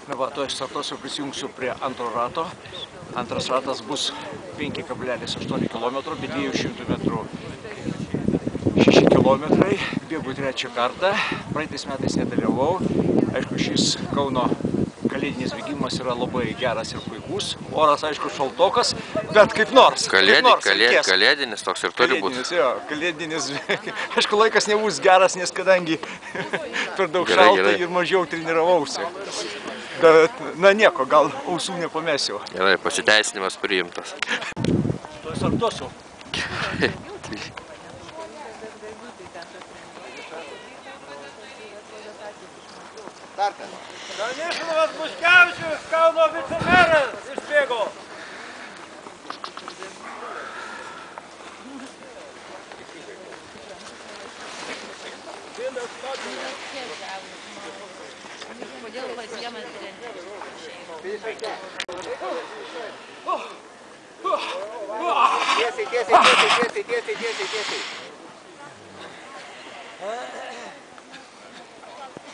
Na va, to aš startuosiu, prisijungsiu prie antro rato. Antras ratas bus 5,8 km, bet 200 metrų 6 km. Bėgu trečią kartą. Praeitais metais nedalyvau. Aišku, šis Kauno kalėdinis bėgimas yra labai geras ir puikus. Oras, aišku, šaltokas, bet kaip nors. Kalėdinis toks ir turi būti. Kalėdinis. Aišku, laikas nebus geras, nes kadangi per daug šalta ir mažiau treniravausi. Bet, na nieko, gal ausų nepamesiu. Gerai, pasiteisinimas priimtas. To startuosiu. Stanislavas Buškevičius, Kauno vicemeras, išbėgo. Kodėl pasiemas Tiesiai.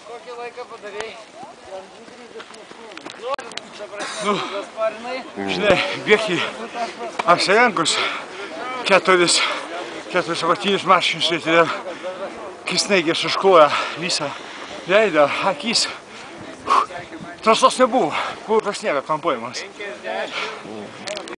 Kokį laiką padarėjai? Žinai, bėgi apsirengus 4 apatinius marškinius ir tada kisnaigės užkloja visą veidą, akis. Trasos nebuvo, buvo per sniegą kampuojamas.